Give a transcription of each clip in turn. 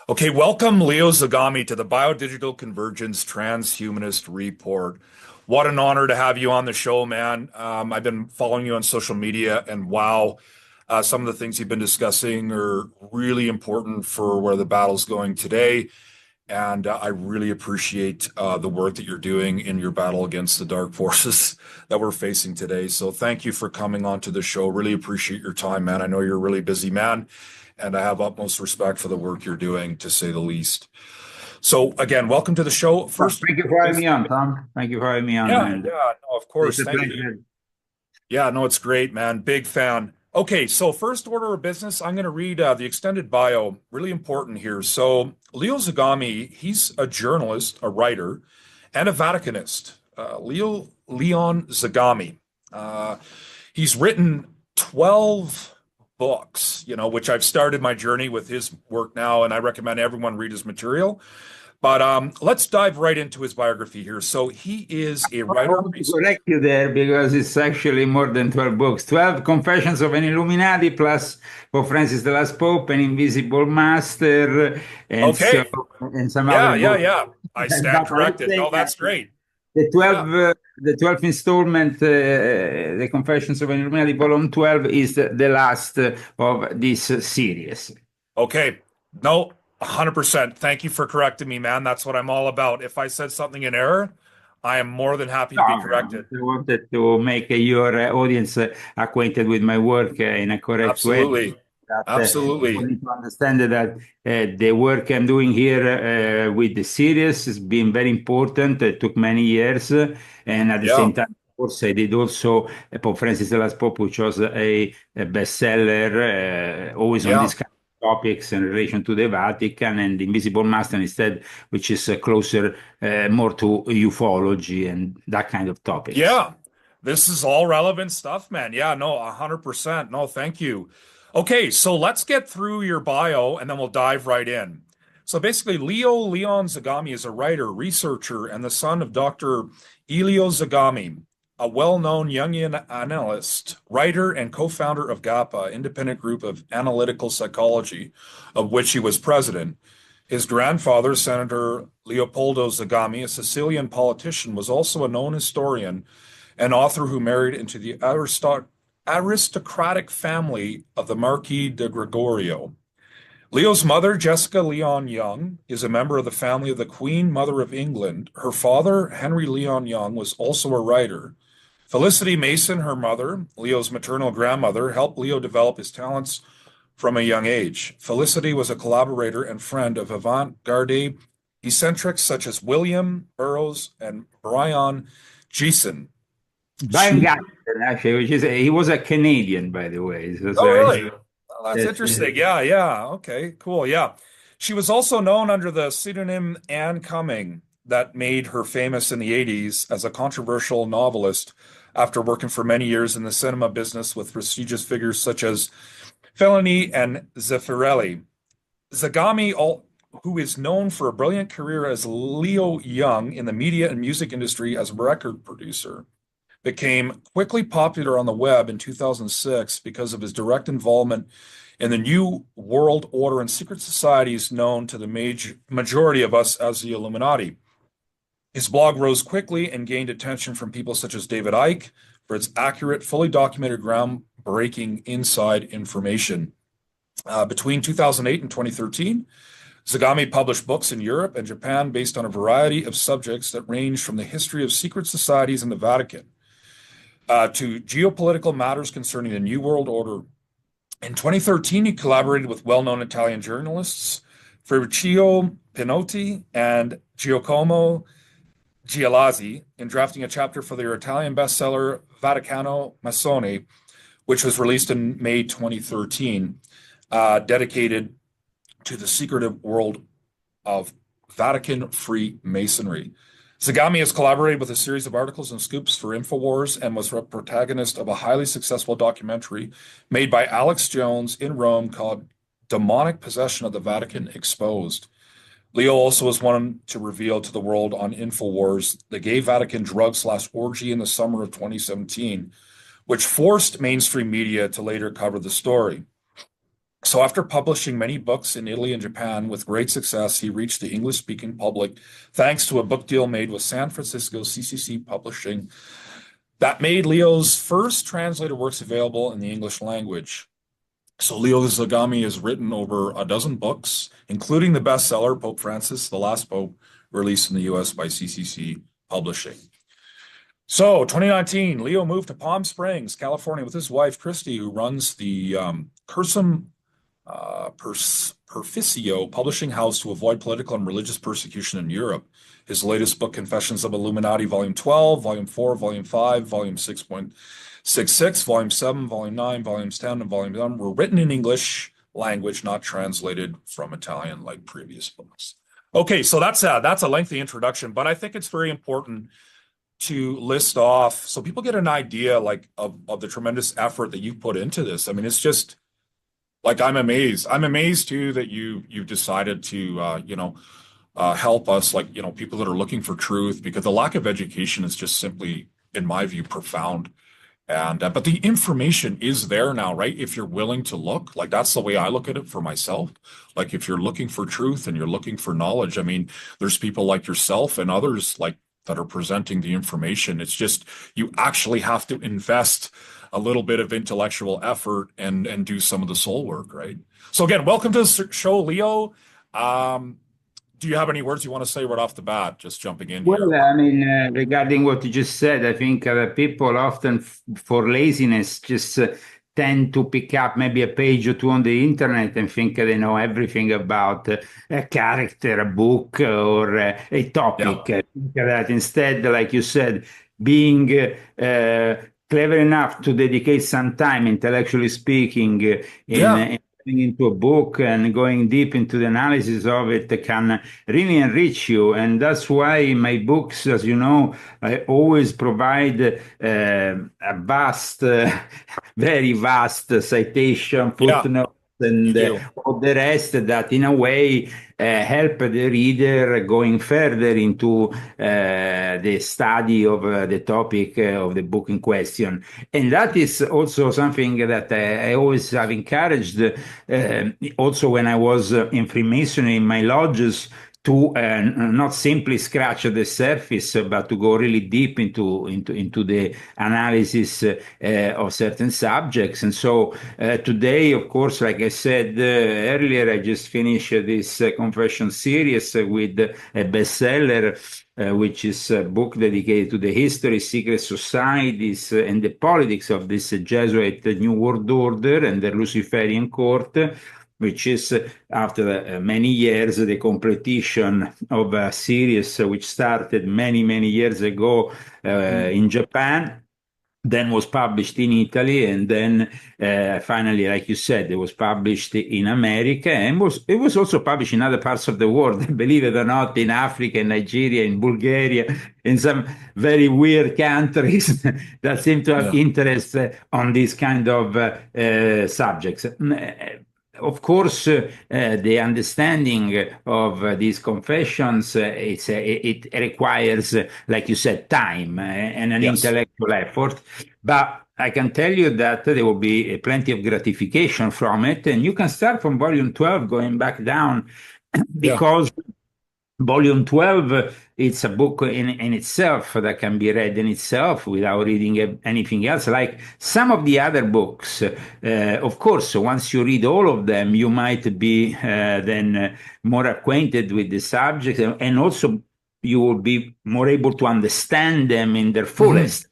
Okay, welcome Leo Zagami to the Biodigital Convergence Transhumanist Report. What an honor to have you on the show, man. I've been following you on social media, and wow, some of the things you've been discussing are really important for where the battle's going today. And I really appreciate the work that you're doing in your battle against the dark forces that we're facing today. So thank you for coming on to the show. Really appreciate your time, man. I know you're a really busy man, and I have utmost respect for the work you're doing, to say the least. So again, welcome to the show. First, Thank you for having me on, Tom. Thank you for having me on, yeah, and yeah, no, of it's course. a Thank you. pleasure. Yeah, no, it's great, man. Big fan. Okay, so first order of business, I'm going to read the extended bio. Really important here. So, Leo Zagami, he's a journalist, a writer, and a Vaticanist. Leon Zagami. Uh, he's written 12 books, which I've started my journey with his work now, and I recommend everyone read his material. But let's dive right into his biography here. So he is a I writer. want to correct you there because it's actually more than 12 books. 12 Confessions of an Illuminati plus Pope Francis the Last Pope, an Invisible Master, Okay. and some other Yeah, yeah, books. yeah. I stand But I would corrected. say No, that that's great. the Yeah. 12 uh, the 12th installment, the Confessions of an Illuminati, Volume 12, is the last of this series. Okay. No, 100%. Thank you for correcting me, man. That's what I'm all about. If I said something in error, I am more than happy No, to be I corrected. wanted to make your audience acquainted with my work in a correct way. Absolutely. That people Absolutely. need to understand that the work I'm doing here with the series has been very important. It took many years, and at the Yeah. same time, of course, I did also Pope Francis the Last Pope, which was a bestseller, always on Yeah. these kind of topics in relation to the Vatican, and the Invisible Master instead, which is closer more to ufology and that kind of topics. Yeah. This is all relevant stuff, man. Yeah, no, 100%. No, thank you. Okay, so let's get through your bio and then we'll dive right in. So basically, Leon Zagami is a writer, researcher, and the son of Dr. Elio Zagami, a well-known Jungian analyst, writer, and co-founder of GAPA, independent group of analytical psychology, of which he was president. His grandfather, Senator Leopoldo Zagami, a Sicilian politician, was also a known historian and author who married into the aristocratic family of the Marquis de Gregorio. Leo's mother, Jessica Leon Young, is a member of the family of the Queen Mother of England. Her father, Henry Leon Young, was also a writer. Felicity Mason, her mother, Leo's maternal grandmother, helped Leo develop his talents from a young age. Felicity was a collaborator and friend of avant-garde eccentrics such as William Burroughs and Brian Geeson. Brian She, Gadsden, actually, he was a Canadian, by the way. oh, So really? Oh, that's that's interesting. Yeah, yeah. Okay, cool. Yeah. She was also known under the pseudonym Anne Cumming, that made her famous in the 80s as a controversial novelist after working for many years in the cinema business with prestigious figures such as Fellini and Zeffirelli. Zagami, who is known for a brilliant career as Leo Young in the media and music industry as a record producer, became quickly popular on the web in 2006 because of his direct involvement in the New World Order and secret societies known to the majority of us as the Illuminati. His blog rose quickly and gained attention from people such as David Icke for its accurate, fully documented, groundbreaking inside information. Between 2008 and 2013, Zagami published books in Europe and Japan based on a variety of subjects that range from the history of secret societies in the Vatican to geopolitical matters concerning the New World Order. In 2013, he collaborated with well-known Italian journalists Ferruccio Pinotti and Giacomo Gialazzi in drafting a chapter for their Italian bestseller Vaticano Massone, which was released in May 2013, dedicated to the secretive world of Vatican Freemasonry. Zagami has collaborated with a series of articles and scoops for InfoWars and was a protagonist of a highly successful documentary made by Alex Jones in Rome called Demonic Possession of the Vatican Exposed. Leo also was one to reveal to the world on InfoWars the gay Vatican drug/orgy in the summer of 2017, which forced mainstream media to later cover the story. So after publishing many books in Italy and Japan with great success, he reached the English-speaking public thanks to a book deal made with San Francisco CCC Publishing that made Leo's first translated works available in the English language. So Leo Zagami has written over a dozen books, including the bestseller Pope Francis, The Last Pope, released in the US by CCC Publishing. So 2019, Leo moved to Palm Springs, California with his wife, Christy, who runs the Cursum Perficio publishing house to avoid political and religious persecution in Europe. His latest book, Confessions of Illuminati, Volume 12, Volume 4, Volume 5, Volume 6.66, Volume 7, Volume 9, Volumes 10, and Volume 11 were written in English language, not translated from Italian like previous books. Okay, so that's a lengthy introduction, but I think it's very important to list off so people get an idea like of the tremendous effort that you've put into this. I mean, it's just like I'm amazed. I'm amazed too that you've decided to help us, like, people that are looking for truth, because the lack of education is just simply, in my view, profound. And but the information is there now, right? If you're willing to look, like that's the way I look at it for myself. Like if you're looking for truth and you're looking for knowledge, I mean, there's people like yourself and others like that are presenting the information. It's just you actually have to invest a little bit of intellectual effort and do some of the soul work, right? So again, welcome to the show, Leo. Do you have any words you want to say right off the bat? Just jumping in here. Well, I mean, regarding what you just said, I think people often, for laziness, just tend to pick up maybe a page or two on the internet and think they know everything about a character, a book, or a Yeah, topic. That instead, like you said, being clever enough to dedicate some time, intellectually speaking, yeah, in into a book and going deep into the analysis of it can really enrich you. And that's why in my books, as you know, I always provide a vast, very vast citation, yeah. footnotes, You and do. all the rest that in a way help the reader going further into the study of the topic of the book in question. And that is also something that I always have encouraged, also when I was in Freemasonry, in my lodges, to not simply scratch the surface, but to go really deep into the analysis of certain subjects. And so today, of course, like I said earlier, I just finished this confession series with a bestseller, which is a book dedicated to the history, secret societies, and the politics of this Jesuit New World Order and the Luciferian court, which is, after many years, the completion of a series which started many, many years ago Mm. in Japan, then was published in Italy, and then finally, like you said, it was published in America, and it was also published in other parts of the world, believe it or not, in Africa, in Nigeria, in Bulgaria, in some very weird countries that seem to have Yeah. interest on these kind of subjects. Of course, the understanding of these confessions, it requires, like you said, time and an Yes. intellectual effort. But I can tell you that there will be plenty of gratification from it. And you can start from volume 12, going back down, Yeah. because Volume 12, it's a book in itself that can be read in itself without reading anything else. Like some of the other books, of course, once you read all of them, you might be then more acquainted with the subject, and also you will be more able to understand them in their Hmm. fullest.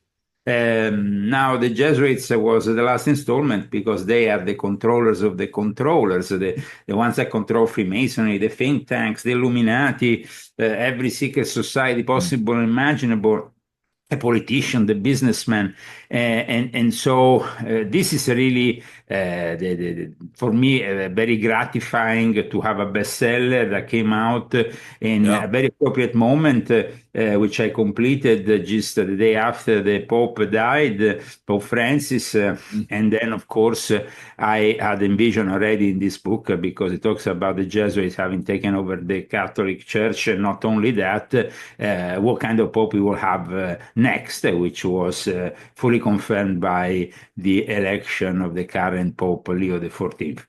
Now, the Jesuits was the last installment because they are the controllers of the controllers, the ones that control Freemasonry, the think tanks, the Illuminati, every secret society possible and imaginable, a politician, the businessman, and so this is really for me very gratifying to have a bestseller that came out in Yeah. a very appropriate moment, which I completed just the day after the Pope died, Pope Francis, Mm. and then of course I had envisioned already in this book, because it talks about the Jesuits having taken over the Catholic Church, and not only that, what kind of Pope we will have next, which was fully confirmed by the election of the current Pope Leo XIV.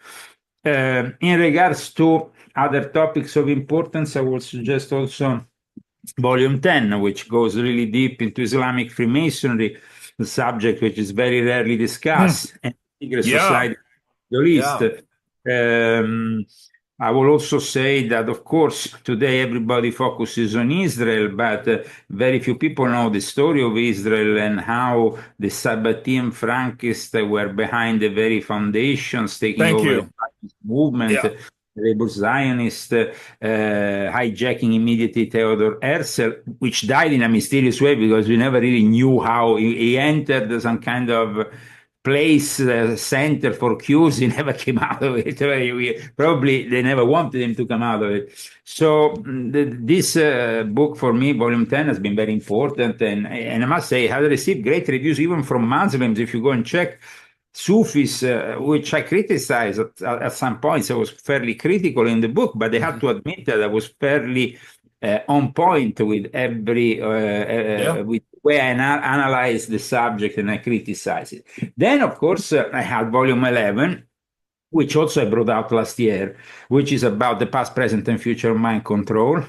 In regards to other topics of importance, I would suggest also Volume 10, which goes really deep into Islamic Freemasonry, the subject which is very rarely Hmm. discussed, and secret Yeah. society, the least. Yeah. I will also say that, of course, today everybody focuses on Israel, but very few people know the story of Israel and how the Sabbatean Frankists were behind the very foundations, taking Thank over the you. Zionist movement, Yeah. labor Zionist, hijacking immediately Theodor Herzl, which died in a mysterious way because we never really knew how he entered some kind of place center for Qs. He never came out of it. Probably they never wanted him to come out of it. So this book for me, Volume 10, has been very important, and I must say, it has received great reviews even from Muslims. If you go and check Sufis, which I criticized at some points, I was fairly critical in the book, but they had Mhm. to admit that I was fairly on point with every Yeah. with the way I analyze the subject and I criticize it. Then, of course, I had Volume 11, which also I brought out last year, which is about the past, present, and future of mind control,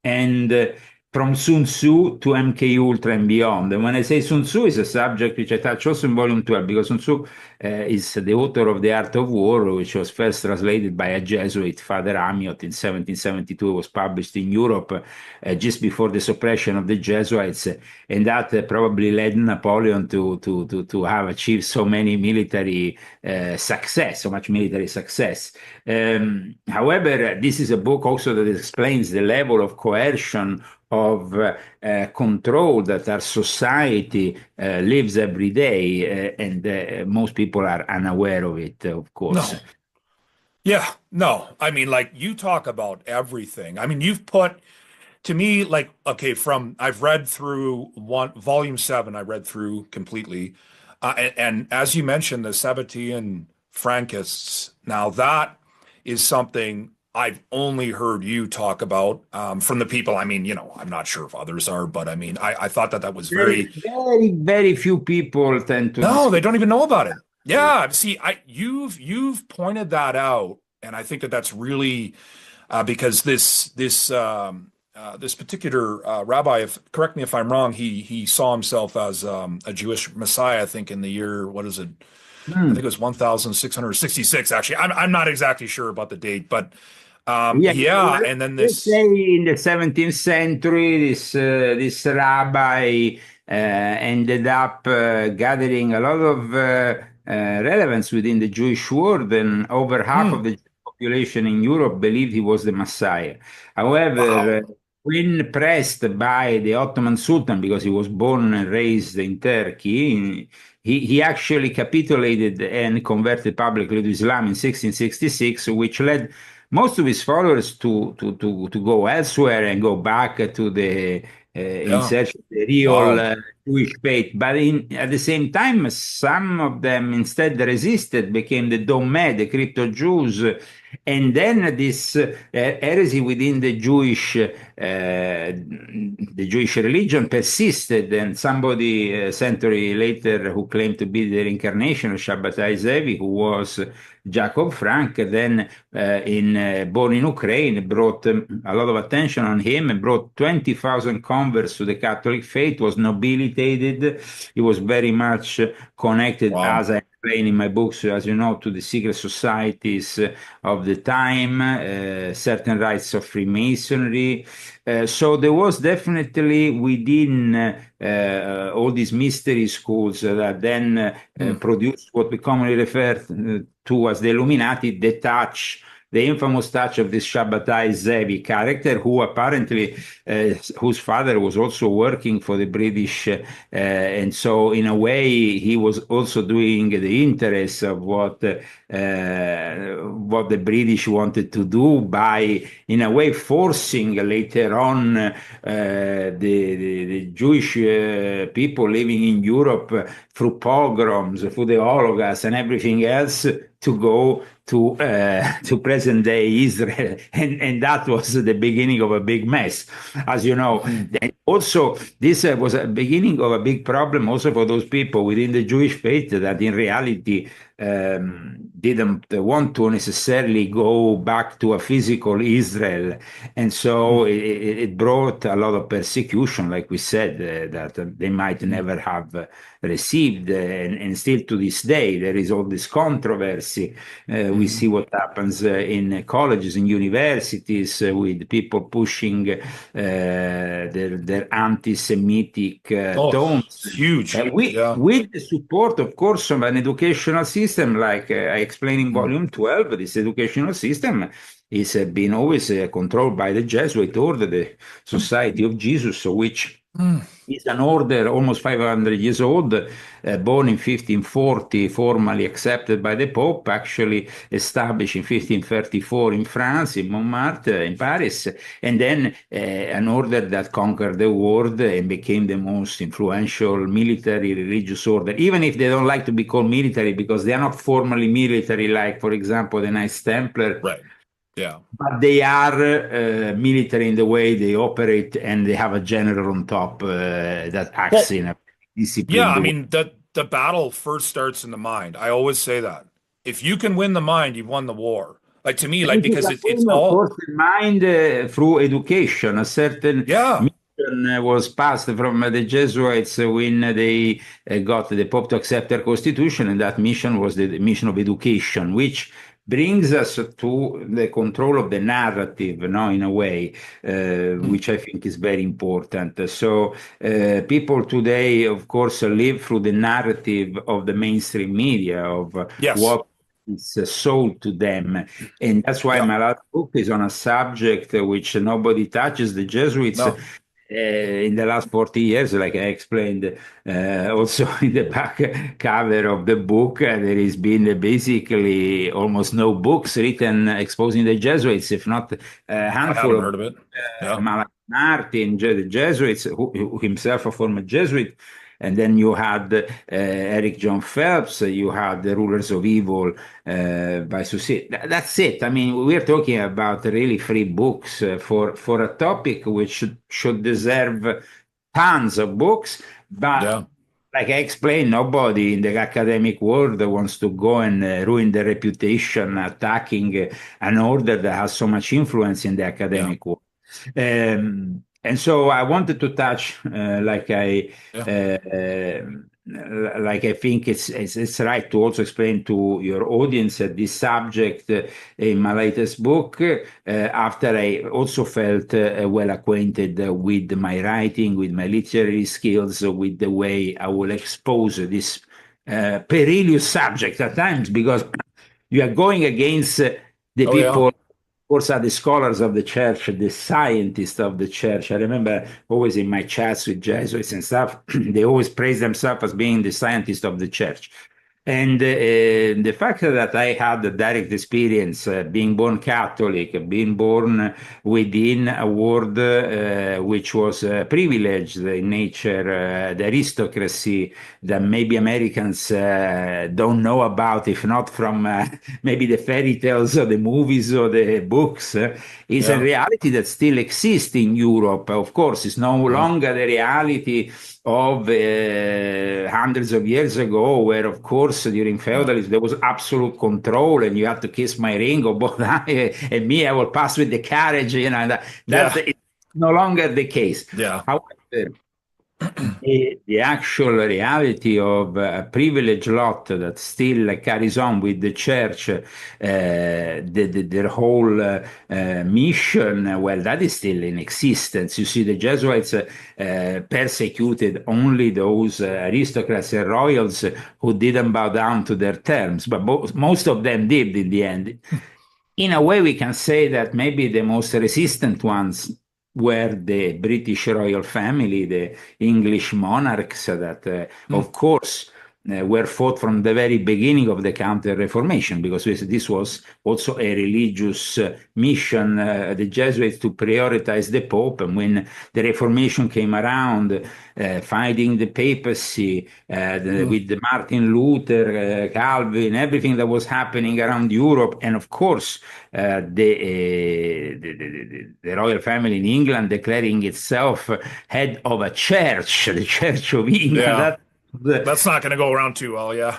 and from Sun Tzu to MK Ultra and beyond. And when I say Sun Tzu is a subject which I touch also in Volume 12, because Sun Tzu is the author of The Art of War, which was first translated by a Jesuit, Father Amiot, in 1772. It was published in Europe just before the suppression of the Jesuits, and that probably led Napoleon to have achieved so many military success, so much military success. However, this is a book also that explains the level of coercion of control that our society lives every day, and most people are unaware of it, of course. No. Yeah. No. I mean, like you talk about everything. I mean, you've put to me, like, okay, from I've read through one volume seven, I read through completely. And as you mentioned, the Sabbatean Frankists, now that is something I've only heard you talk about from the people. I mean, I'm not sure if others are, but I mean, I thought that that was Very, very, very, very few people tend to no, they discuss don't even know about it. it. Yeah, see, you've pointed that out, and I think that that's really because this particular rabbi, if correct me if I'm wrong, he saw himself as a Jewish Messiah. I think in the year what is it? I think it Hmm. was 1666. Actually, I'm not exactly sure about the date, but Yeah, yeah. well, And then let's this, say in the 17th century, this rabbi ended up gathering a lot of relevance within the Jewish world, and over half of hmm, the population in Europe believed he was the Messiah. However, wow, when pressed by the Ottoman Sultan, because he was born and raised in Turkey, he actually capitulated and converted publicly to Islam in 1666, which led most of his followers to go elsewhere and go back to the in yeah, search of the real wow, Jewish faith. But at the same time, some of them instead resisted, became the Dommeh, the crypto Jews, and then this heresy within the Jewish religion persisted. And somebody a century later who claimed to be the reincarnation of Shabbatai Zevi, who was Jacob Frank, then born in Ukraine, brought a lot of attention on him and brought 20,000 converts to the Catholic faith, was nobilitated. He was very much connected, wow, as I explain in my books, as you know, to the secret societies of the time, certain rites of Freemasonry. So there was definitely within all these mystery schools that then hmm, produced what we commonly refer to as the Illuminati, the infamous touch of this Shabbatai Zevi character, who apparently, whose father was also working for the British, and so in a way he was also doing the interests of what the British wanted to do by, in a way, forcing later on the Jewish people living in Europe through pogroms, through the Holocaust, and everything else to go to present day Israel, and that was the beginning of a big mess, as you know. hmm, And also, this was a beginning of a big problem also for those people within the Jewish faith that in reality didn't want to necessarily go back to a physical Israel. And so it brought a lot of persecution, like we said, that they might never have received. And still to this day, there is all this controversy. We see what happens in colleges and universities with people pushing their anti-Semitic Oh, tones. it's huge. Yeah. With the support, of course, of an educational system, like I explained in Mm. Volume 12, this educational system is been always controlled by the Jesuit order, the Society of Jesus, which Mm. is an order almost 500 years old, born in 1540, formally accepted by the Pope, actually established in 1534 in France, in Montmartre, in Paris, and then an order that conquered the world and became the most influential military religious order, even if they don't like to be called military because they are not formally military, like, for example, the Knights Templar, Right. Yeah. but they are military in the way they operate, and they have a general on top that acts Well, in a yeah, disciplined I way. mean, the battle first starts in the mind. I always say that. If you can win the mind, you've won the war. Like to me, And like it is because a it's thing, of all course, in mind through education. A certain yeah. mission was passed from the Jesuits when they got the Pope to accept their constitution, and that mission was the mission of education, which brings us to the control of the narrative, no, in a way, Mm. which I think is very important. So people today, of course, live through the narrative of the mainstream media of Yes. what is sold to them. And that's why Yeah. my last book is on a subject which nobody touches. The Jesuits, No. in the last 40 years, like I explained also in the back cover of the book, there has been basically almost no books written exposing the Jesuits, if not a I handful haven't of heard of it. Yeah. Malachi Martin, the Jesuits, who himself a former Jesuit. And then you had Eric John Phelps, you had the Rulers of Evil by Susie. That's it. I mean, we're talking about really free books for a topic which should deserve tons of books, but Yeah. like I explained, nobody in the academic world wants to go and ruin their reputation attacking an order that has so much influence in the Yeah. academic world. And so I wanted to touch, Yeah. like I think it's right to also explain to your audience this subject in my latest book. After I also felt well acquainted with my writing, with my literary skills, with the way I will expose this perilous subject at times, because you are going against the Oh yeah. people, of course, are the scholars of the church, the scientists of the church. I remember always in my chats with Jesuits and stuff, they always praise themselves as being the scientists of the church. And the fact that I had a direct experience being born Catholic, being born within a world which was privileged in nature, the aristocracy that maybe Americans don't know about, if not from maybe the fairy tales or the movies or the books, is a Yeah. reality that still exists in Europe. Of course, it's no Mhm. longer the reality of hundreds of years ago, where, of course, during Yeah. feudalism, there was absolute control and you had to kiss my ring or both and me, I will pass with the carriage, Yeah. it's no longer the case. Yeah. However, the actual reality of a privileged lot that still carries on with the church, their whole mission, well, that is still in existence. You see, the Jesuits persecuted only those aristocrats and royals who didn't bow down to their terms, but most of them did in the end. In a way, we can say that maybe the most resistant ones were the British royal family, the English monarchs that, Mm. of course, were fought from the very beginning of the Counter-Reformation, because this was also a religious mission, the Jesuits to prioritize the Pope. And when the Reformation came around, fighting the papacy Mm. with Martin Luther, Calvin, everything that was happening around Europe, and of course, the royal family in England declaring itself head of a church, the Church of England. Yeah. That's not going to go around too well. Yeah.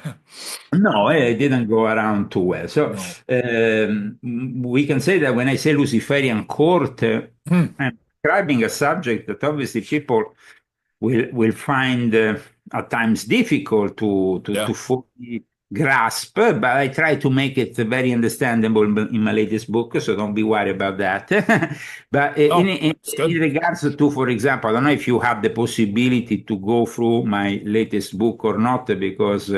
No, it didn't go around too well. So No. we can say that when I say Luciferian court, Hmm. I'm describing a subject that obviously people will find at times difficult Yeah. to fully grasp, but I try to make it very understandable in my latest book, so don't be worried about that. But Oh, it's in good. regards to, for example, I don't know if you have the possibility to go through my latest book or not, because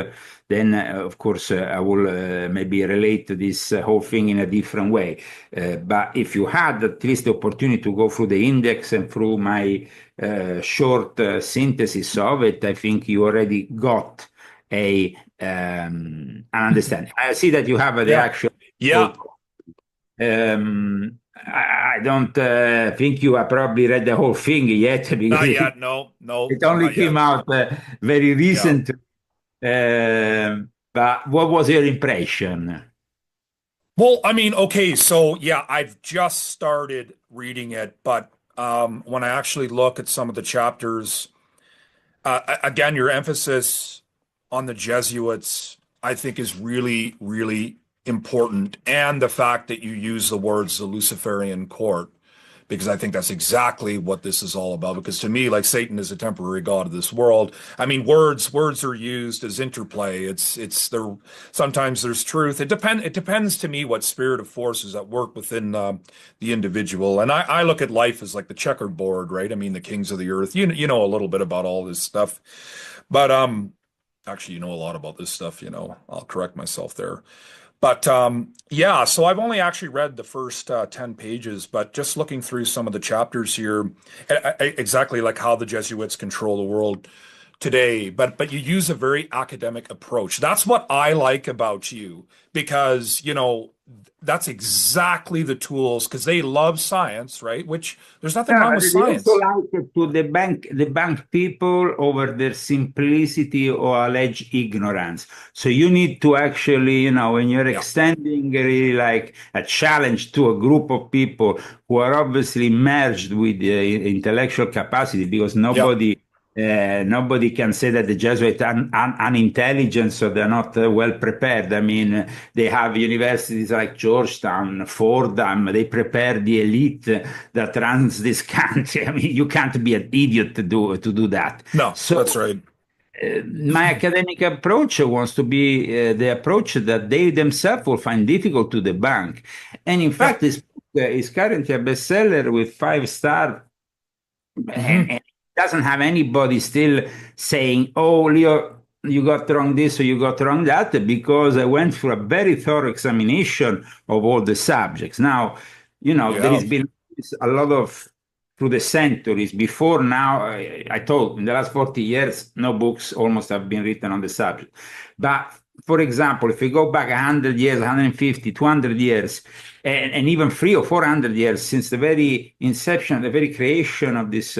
then, of course, I will maybe relate to this whole thing in a different way. But if you had at least the opportunity to go through the index and through my short synthesis of it, I think you already got an understanding. I see that you have the Yeah. actual Yeah. full. I don't think you have probably read the whole thing yet because Not yet. No, no, it only not came yet. out very Yeah. recent. But what was your impression? Well, I mean, okay, so yeah, I've just started reading it, but when I actually look at some of the chapters, again, your emphasis on the Jesuits, I think, is really, really important, and the fact that you use the words the Luciferian court, because I think that's exactly what this is all about. Because to me, like Satan is a temporary god of this world. I mean, words are used as interplay. It's there. Sometimes there's truth. It depends to me what spirit of force is at work within the individual. And I look at life as like the checkered board, right? I mean, the kings of the earth. You know a little bit about all this stuff, but actually, you know a lot about this stuff. You know, I'll correct myself there. But yeah, so I've only actually read the first 10 pages, but just looking through some of the chapters here, exactly like how the Jesuits control the world today, but you use a very academic approach. That's what I like about you because, you know, that's exactly the tools because they love science, right? Which there's nothing Yeah, wrong with they also science. like to the bank people over their simplicity or alleged ignorance. So you need to actually, when you're Yeah. extending really like a challenge to a group of people who are obviously merged with intellectual capacity, because Yeah. nobody can say that the Jesuits are unintelligent, so they're not well prepared. I mean, they have universities like Georgetown, Fordham, they prepare the elite that runs this country. I mean, you can't be an idiot to do that. No, that's So right. my academic approach wants to be the approach that they themselves will find difficult to debunk. And in Yeah. fact, this book is currently a bestseller with 5 star, and Hmm. it doesn't have anybody still saying, "Oh, Leo, you got wrong this or you got wrong that," because I went through a very thorough examination of all the subjects. Now, You there has have. been a lot of through the centuries. Before now, I told in the last 40 years, no books almost have been written on the subject. But for example, if we go back 100 years, 150, 200 years, and even 300 or 400 years since the very inception, the very creation of this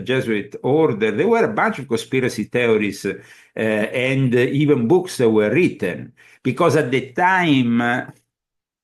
Jesuit order, there were a bunch of conspiracy theories and even books that were written because at the time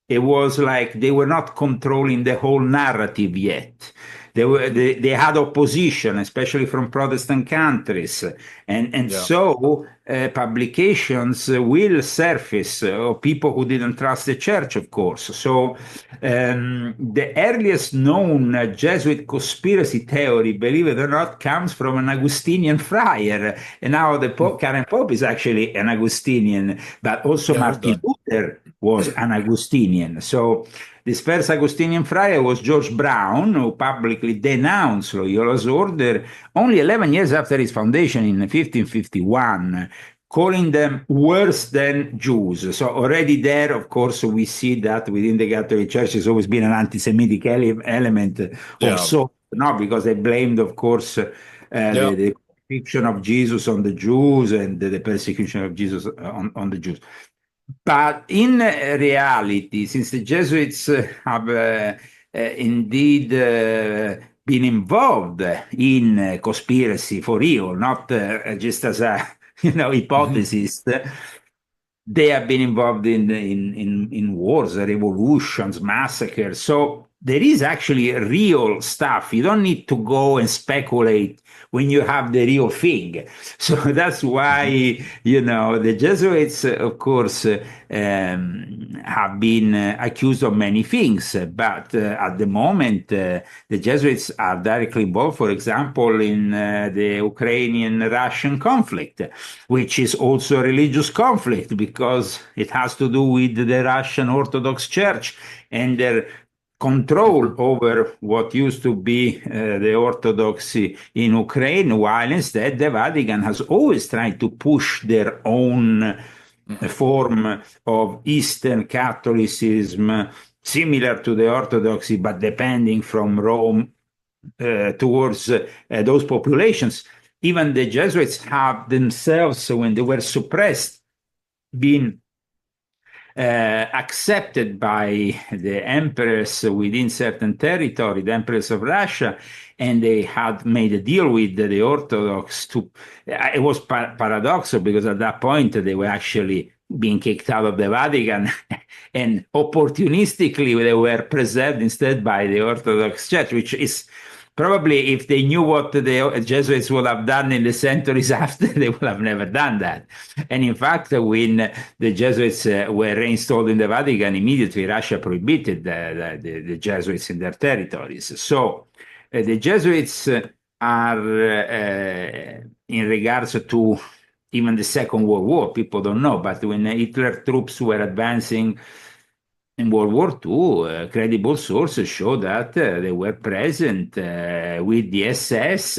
it was like they were not controlling the whole narrative yet. They had opposition, especially from Protestant countries, and Yeah. so publications will surface of people who didn't trust the church, of course. So the earliest known Jesuit conspiracy theory, believe it or not, comes from an Augustinian friar, and now the current pope is actually an Augustinian, but also Yeah, I heard Martin that. Luther was an Augustinian. So this first Augustinian friar was George Brown, who publicly denounced Loyola's order only 11 years after its foundation in 1551, calling them worse than Jews. So already there, of course, we see that within the Catholic Church has always been an anti-Semitic element of Yeah. sort, no, because they blamed, of course, Yeah. the crucifixion of Jesus on the Jews and the persecution of Jesus on the Jews. But in reality, since the Jesuits have indeed been involved in conspiracy for real, not just as a Hmm. hypothesis, they have been involved in wars, revolutions, massacres. So there is actually real stuff. You don't need to go and speculate when you have the real thing. So that's why, the Jesuits, of course, have been accused of many things. But at the moment, the Jesuits are directly involved, for example, in the Ukrainian-Russian conflict, which is also a religious conflict because it has to do with the Russian Orthodox Church and their control over what used to be the Orthodoxy in Ukraine, while instead the Vatican has always tried to push their own form of Eastern Catholicism, similar to the Orthodoxy, but depending from Rome towards those populations. Even the Jesuits have themselves, when they were suppressed, been accepted by the emperors within certain territory, the emperors of Russia, and they had made a deal with the Orthodox to. It was paradoxical because at that point they were actually being kicked out of the Vatican, and opportunistically they were preserved instead by the Orthodox Church, which is. Probably if they knew what the Jesuits would have done in the centuries after, they would have never done that. And in fact, when the Jesuits were reinstalled in the Vatican, immediately Russia prohibited the Jesuits in their territories. So the Jesuits are, in regards to even the Second World War, people don't know, but when Hitler troops were advancing in World War II, credible sources show that they were present with the SS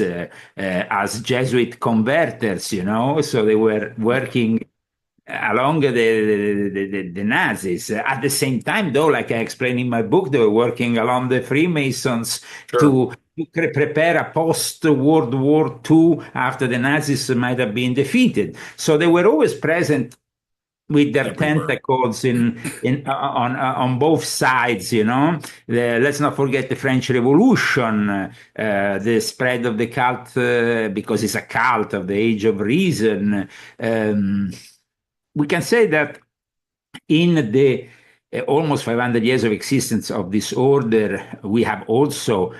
as Jesuit converters, so they were working along the Nazis. At the same time, though, like I explained in my book, they were working along the Freemasons to prepare a post-World War II after the Nazis might have been defeated. So they were always present with their tentacles on both sides, let's not forget the French Revolution, the spread of the cult, because it's a cult of the Age of Reason. We can say that in the almost 500 years of existence of this order, we have also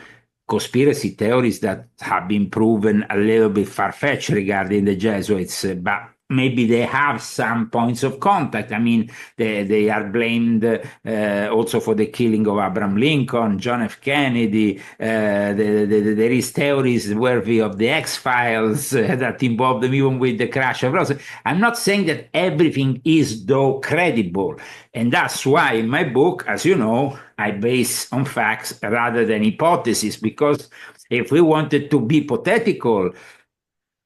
conspiracy theories that have been proven a little bit far-fetched regarding the Jesuits, but maybe they have some points of contact. I mean, they are blamed also for the killing of Abraham Lincoln, John F. Kennedy. There is theories worthy of the X-Files that involve them even with the crash of Roswell. I'm not saying that everything is, though, credible. And that's why in my book, as you know, I base on facts rather than hypotheses, because if we wanted to be hypothetical,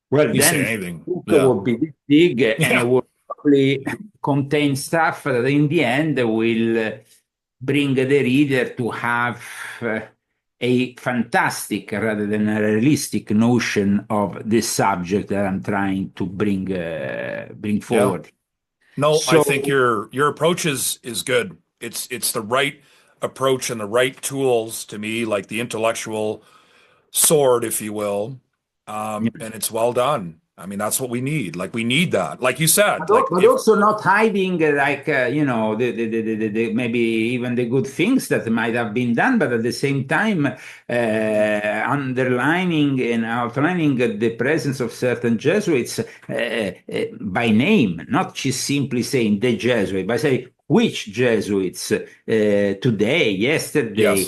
well, then the book would be this big and it would probably contain stuff that in the end will bring the reader to have a fantastic rather than a realistic notion of this subject that I'm trying to bring forward. Yeah. No, so, I think your approach is good. It's the right approach and the right tools to me, like the intellectual sword, if you will. And it's well done. I mean, that's what we need. Like, we need that. Like you said. But also not hiding, maybe even the good things that might have been done, but at the same time, underlining and outlining the presence of certain Jesuits by name, not just simply saying the Jesuit, but say which Jesuits today, yesterday,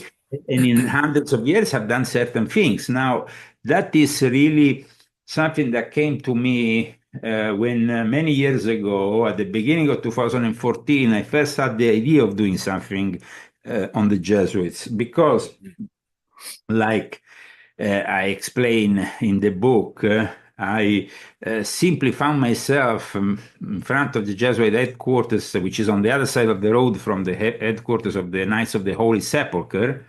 and in hundreds of years have done certain things. Now, that is really something that came to me when many years ago, at the beginning of 2014, I first had the idea of doing something on the Jesuits, because, like I explain in the book, I simply found myself in front of the Jesuit headquarters, which is on the other side of the road from the headquarters of the Knights of the Holy Sepulchre,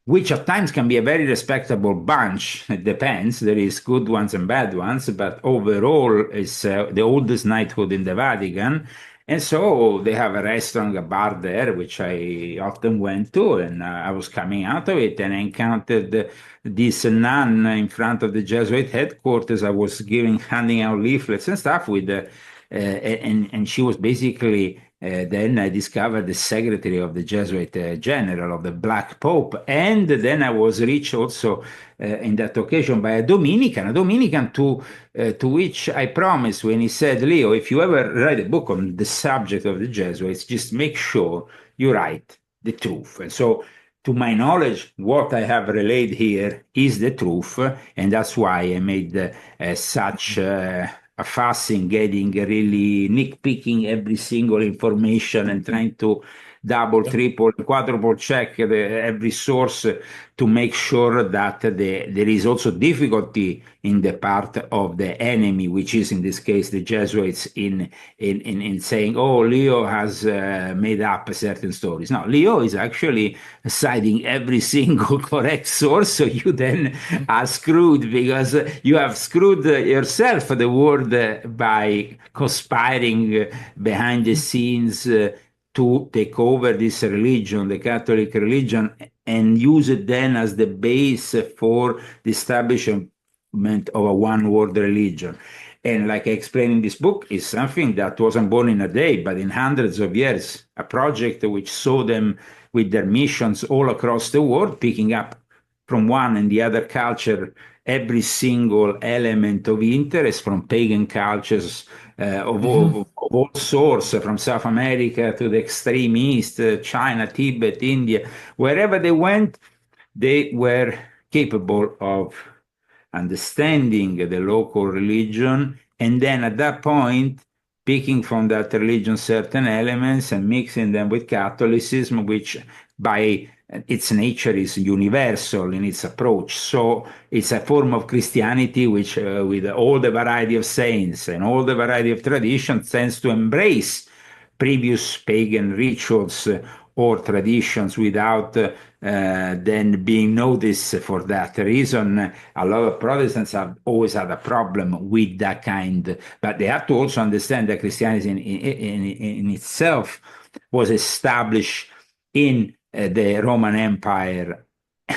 which at times can be a very respectable bunch. It depends. There is good ones and bad ones, but overall it's the oldest knighthood in the Vatican. And so they have a restaurant, a bar there, which I often went to, and I was coming out of it and I encountered this nun in front of the Jesuit headquarters. I was handing out leaflets and stuff with and she was basically then I discovered the secretary of the Jesuit general of the Black Pope, and then I was reached also in that occasion by a Dominican to which I promised when he said, Leo, if you ever write a book on the subject of the Jesuits, just make sure you write the truth. And so, to my knowledge, what I have relayed here is the truth, and that's why I made such a fuss in getting really nitpicking every single information and trying to double, triple, quadruple check every source to make sure that there is also difficulty in the part of the enemy, which is in this case the Jesuits, in saying, oh, Leo has made up certain stories. No, Leo is actually citing every single correct source, so you then are screwed because you have screwed yourself, the world, by conspiring behind the scenes to take over this religion, the Catholic religion, and use it then as the base for the establishment of a one world religion. And like I explained in this book, is something that wasn't born in a day, but in hundreds of years, a project which saw them with their missions all across the world, picking up from one and the other culture every single element of interest, from pagan cultures of all sorts, from South America to the extreme east, China, Tibet, India, wherever they went, they were capable of understanding the local religion, and then at that point, picking from that religion certain elements and mixing them with Catholicism, which by its nature is universal in its approach. So it's a form of Christianity which, with all the variety of saints and all the variety of traditions, tends to embrace previous pagan rituals or traditions without then being noticed for that reason. A lot of Protestants have always had a problem with that kind, but they have to also understand that Christianity in itself was established in the Roman Empire,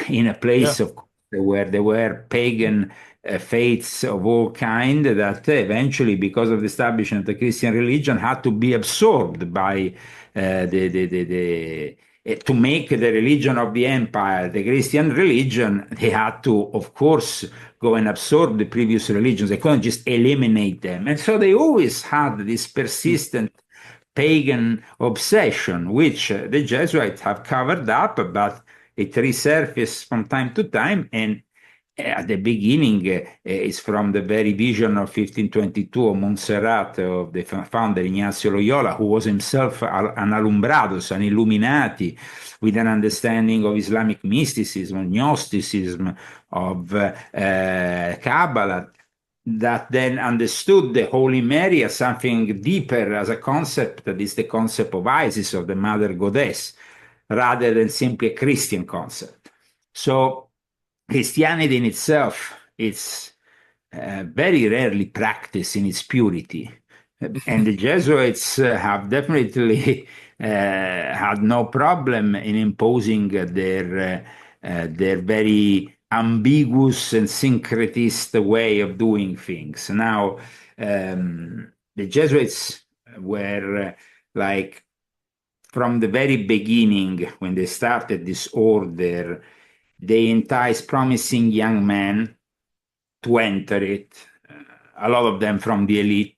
in a place of where there were pagan faiths of all kind that eventually, because of the establishment of the Christian religion, had to be absorbed by to make the religion of the empire the Christian religion. They had to, of course, go and absorb the previous religions. They couldn't just eliminate them. And so they always had this persistent pagan obsession, which the Jesuits have covered up, but it resurfaces from time to time. And at the beginning, it's from the very vision of 1522 of Montserrat, of the founder Ignacio Loyola, who was himself an alumbrados, an Illuminati, with an understanding of Islamic mysticism, Gnosticism, of Kabbalah, that then understood the Holy Mary as something deeper, as a concept that is the concept of Isis, of the Mother Goddess, rather than simply a Christian concept. So Christianity in itself is very rarely practiced in its purity. And the Jesuits have definitely had no problem in imposing their very ambiguous and syncretist way of doing things. Now, the Jesuits were like, from the very beginning, when they started this order, they enticed promising young men to enter it, a lot of them from the elite.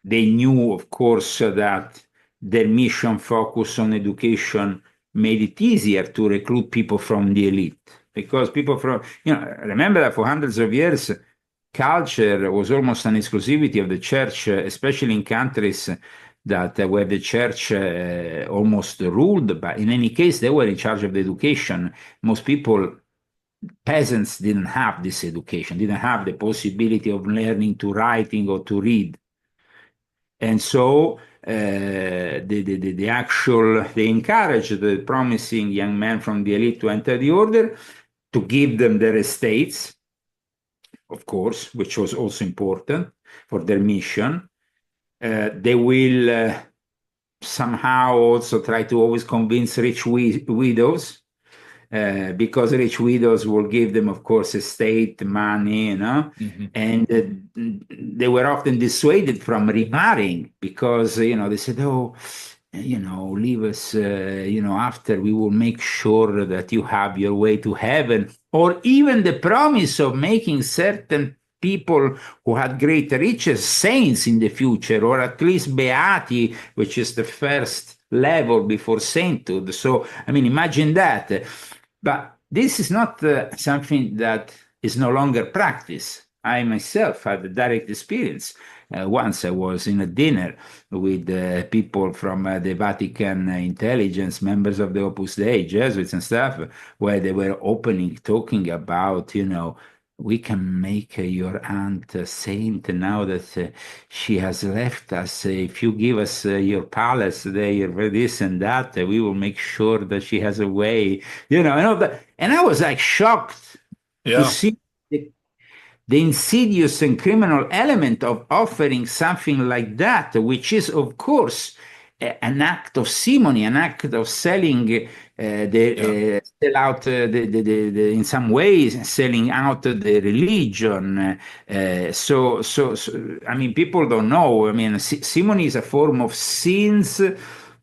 They knew, of course, that their mission focus on education made it easier to recruit people from the elite, because people from, remember that for hundreds of years, culture was almost an exclusivity of the church, especially in countries that where the church almost ruled, but in any case, they were in charge of the education. Most people, peasants, didn't have this education, didn't have the possibility of learning to writing or to read. And so they encouraged the promising young men from the elite to enter the order, to give them their estates, of course, which was also important for their mission. They will somehow also try to always convince rich widows because rich widows will give them, of course, estate, money, Hmm. and they were often dissuaded from remarrying because, they said, oh, leave us, after we will make sure that you have your way to heaven, or even the promise of making certain people who had great riches saints in the future, or at least beati, which is the first level before sainthood. So, I mean, imagine that. But this is not something that is no longer practiced. I myself had a direct experience. Once I was in a dinner with people from the Vatican intelligence, members of the Opus Dei, Jesuits and stuff, where they were opening, talking about, we can make your aunt a saint now that she has left us. If you give us your palace there, this and that, we will make sure that she has a way, and all that. And I was like shocked to Yeah. see the insidious and criminal element of offering something like that, which is, of course, an act of simony, an act of selling, Yeah. sell out, in some ways, selling out the religion. So, I mean, people don't know. I mean, simony is a form of sins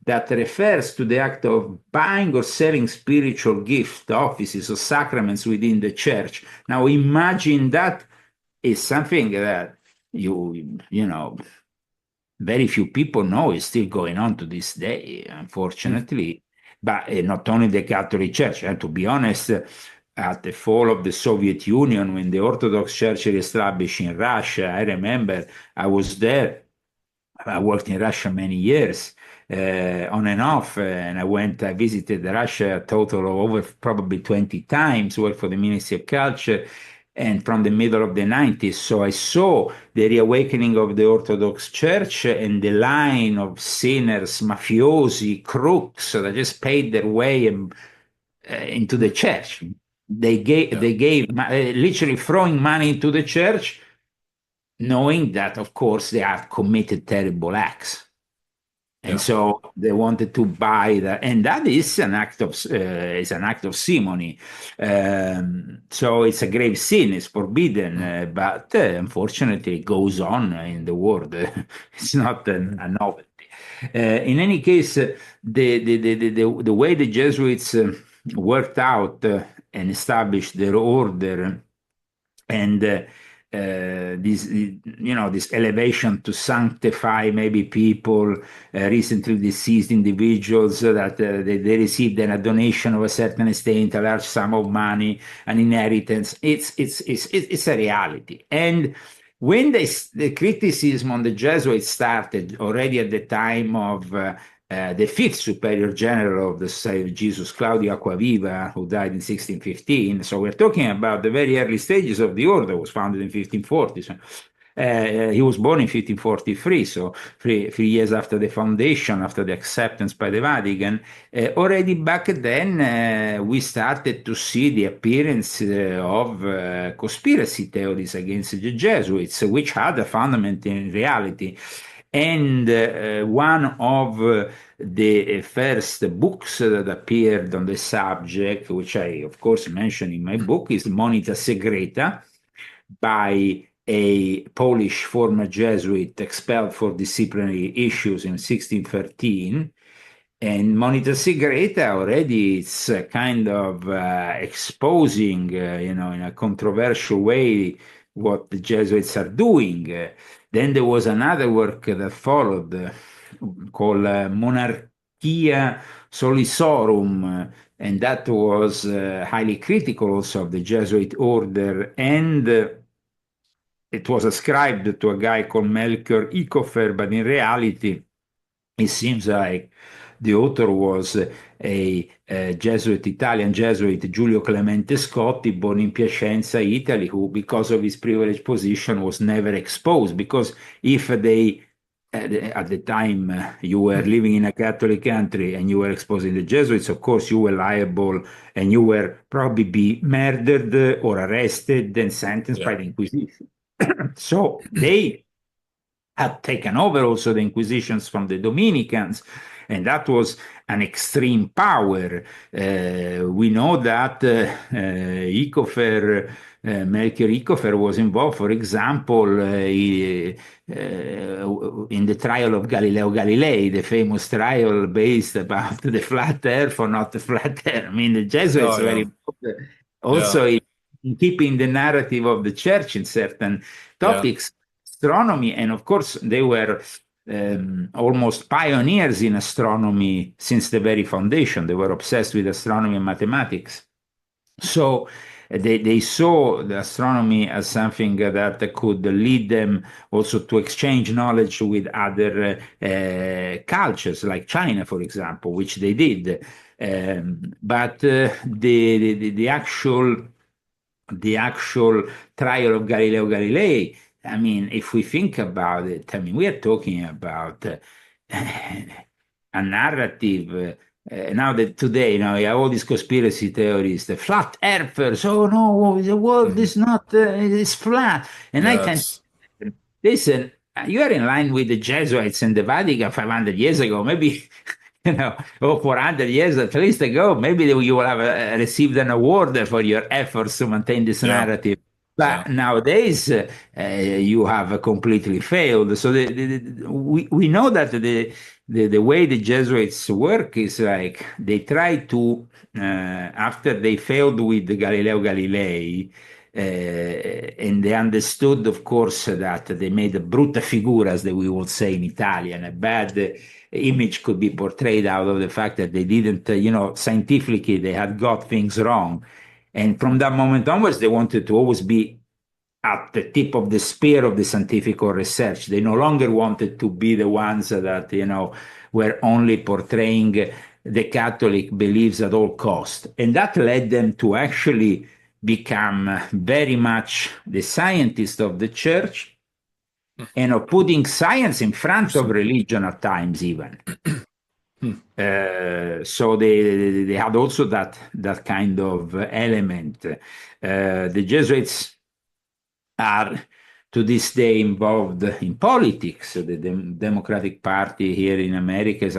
that refers to the act of buying or selling spiritual gifts, offices, or sacraments within the church. Now, imagine that is something that very few people know is still going on to this day, Mm. unfortunately. But not only the Catholic Church, and to be honest, at the fall of the Soviet Union, when the Orthodox Church reestablished in Russia, I remember I was there. I worked in Russia many years, on and off, and I visited Russia a total of over probably 20 times, worked for the Ministry of Culture, and from the middle of the 90s. So I saw the reawakening of the Orthodox Church and the line of sinners, mafiosi, crooks that just paid their way into the Mm. church. Yeah. They gave literally throwing money into the church, knowing that, of course, they have committed terrible acts. And Yeah. so they wanted to buy that, and that is an act of simony. So it's a grave sin; it's forbidden, Mm. but unfortunately, it goes on in the world. It's not a novelty. In any case, the way the Jesuits worked out and established their order, and this elevation to sanctify maybe people, recently deceased individuals, that they received a donation of a certain estate, a large sum of money, an inheritance. It's a reality. And when the criticism on the Jesuits started already at the time of the fifth superior general of the Society of Jesus, Claudio Acquaviva, who died in 1615. So we're talking about the very early stages of the order. It was founded in 1540. So, he was born in 1543, so three years after the foundation, after the acceptance by the Vatican. Already back then, we started to see the appearance of conspiracy theories against the Jesuits, which had a fundament in reality. And one of the first books that appeared on the subject, which I, of course, mention in my book, is Monita Segreta by a Polish former Jesuit expelled for disciplinary issues in 1613. And Monita Segreta already is kind of exposing, in a controversial way, what the Jesuits are doing. Then there was another work that followed called Monarchia Solisorum, and that was highly critical also of the Jesuit order. And it was ascribed to a guy called Melchior Icofer, but in reality, it seems like the author was a Jesuit, Italian Jesuit, Giulio Clemente Scotti, born in Piacenza, Italy, who, because of his privileged position, was never exposed. Because if they, at the time, you were Mm. living in a Catholic country and you were exposing the Jesuits, of course, you were liable and you were probably be murdered or arrested and sentenced Yeah. by the Inquisition. So they had taken over also the Inquisitions from the Dominicans, and that was an extreme power. We know that Melchior Icofer was involved, for example, in the trial of Galileo Galilei, the famous trial based about the flat earth or not the flat earth. I mean, the Jesuits Oh were yeah. involved Yeah. also in keeping the narrative of the church in certain Yeah. topics, astronomy, and of course, they were almost pioneers in astronomy since the very foundation. They were obsessed with astronomy and mathematics. So they saw the astronomy as something that could lead them also to exchange knowledge with other cultures, like China, for example, which they did. But the actual trial of Galileo Galilei, I mean, if we think about it, I mean, we are talking about a narrative. Now that today, you know, you have all these conspiracy theories, the flat earthers. Oh no, the world Mhm. is not, it's flat. And I Yeah, can it's listen. You are in line with the Jesuits and the Vatican 500 years ago, maybe, you know, or 400 years at least ago. Maybe you will have received an award for your efforts to maintain this yeah, narrative. yeah. But nowadays, you have completely failed. So we know that the way the Jesuits work is like they try to, after they failed with the Galileo Galilei, and they understood, of course, that they made a brutta figura, as we would say in Italian. A bad image could be portrayed out of the fact that they didn't, you know, scientifically, they had got things wrong. And from that moment onwards, they wanted to always be at the tip of the spear of the scientific research. They no longer wanted to be the ones that, you know, were only portraying the Catholic beliefs at all cost. And that led them to actually become very much the scientists of the church and of putting science in front of Interesting. religion at times even. Hmm. So they had also that kind of element. The Jesuits are to this day involved in politics. The Democratic Party here in America is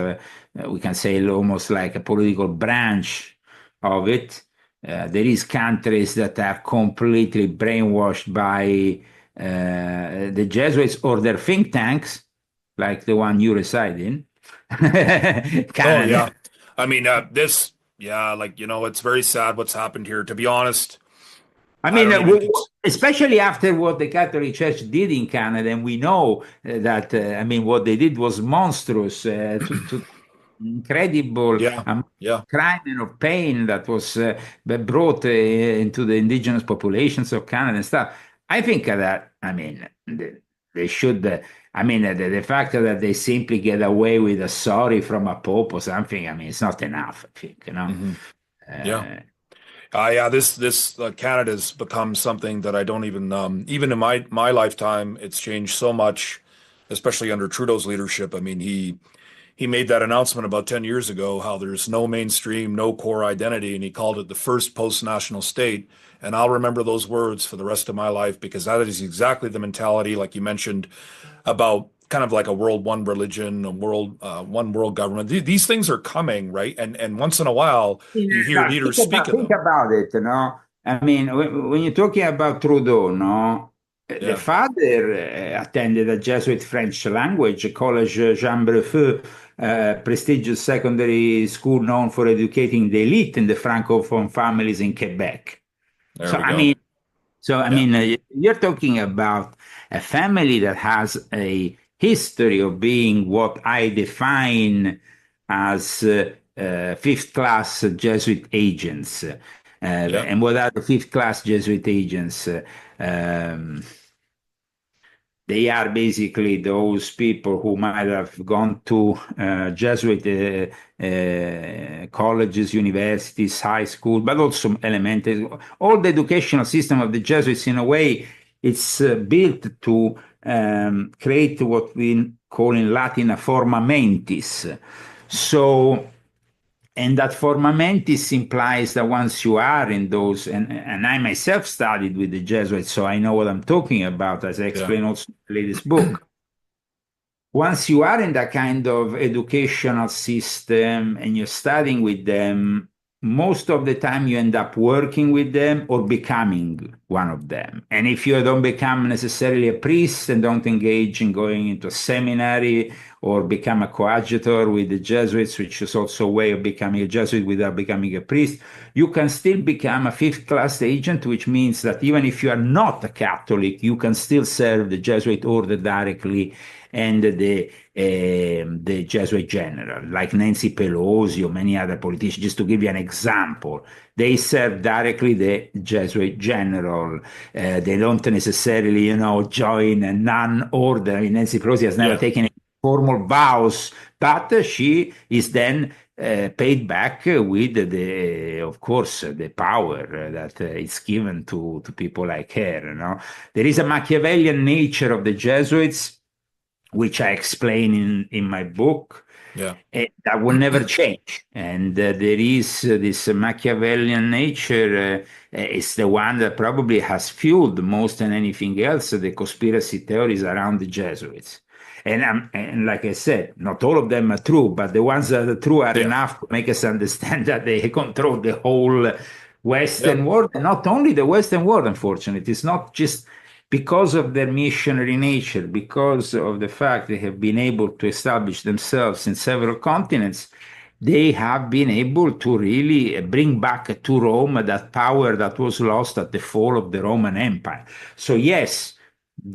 we can say almost like a political branch of it. There is countries that are completely brainwashed by the Jesuits or their think tanks, like the one you reside in, Oh Canada. yeah. I mean, yeah, like, it's very sad what's happened here. To be honest, I I mean, don't even especially after what the Catholic Church did in Canada, and we know that, I mean, what they did was monstrous, to incredible Yeah, yeah. crime and of pain that was brought into the indigenous populations of Canada and stuff. I think that, I mean, they should, I mean, the fact that they simply get away with a sorry from a pope or something, I mean, it's not enough, I think, you know. Hmm. Yeah. Uh, Yeah, this Canada's become something that I don't even in my lifetime, it's changed so much, especially under Trudeau's leadership. I mean, he made that announcement about 10 years ago, how there's no mainstream, no core identity, and he called it the first post-national state. And I'll remember those words for the rest of my life because that is exactly the mentality, like you mentioned, about kind of like a world one religion, a world one world government. These things are coming, right? And once in a while, you hear Now, leaders speak of think them. about it, no? I mean, when you're talking about Trudeau, no? The Yeah, father attended a Jesuit French language college, Jean Brefeu, prestigious secondary school known for educating the elite in the Francophone families in Quebec. there So, we I go. mean, Yeah, you're talking about a family that has a history of being what I define as fifth class Jesuit agents. yeah, And what are the fifth class Jesuit agents? Um, they are basically those people who might have gone to Jesuit colleges, universities, high school, but also elementary. All the educational system of the Jesuits, in a way, it's built to create what we call in Latin a forma mentis. So, and that forma mentis implies that once you are in those, and I myself studied with the Jesuits, so I know what I'm talking about, as I yeah. explain also in the latest book. once you are in that kind of educational system and you're studying with them, most of the time you end up working with them or becoming one of them. And if you don't become necessarily a priest and don't engage in going into a seminary or become a coadjutor with the Jesuits, which is also a way of becoming a Jesuit without becoming a priest, you can still become a fifth class agent, which means that even if you are not a Catholic, you can still serve the Jesuit order directly and the Jesuit general, like Nancy Pelosi or many other politicians, just to give you an example. They serve directly the Jesuit general. They don't necessarily, join a non-order. I mean, Nancy Pelosi has never Yeah. taken any formal vows, but she is then paid back with of course, the power that is given to people like her. There is a Machiavellian nature of the Jesuits, which I explain in my book, Yeah. that will never change. And there is this Machiavellian nature. It's the one that probably has fueled most than anything else the conspiracy theories around the Jesuits. And like I said, not all of them are true, but the ones that are true are Yeah. enough to make us understand that they control the whole Western Yep. world, and not only the Western world, unfortunately. It's not just because of their missionary nature, because of the fact they have been able to establish themselves in several continents, they have been able to really bring back to Rome that power that was lost at the fall of the Roman Empire. So, yes,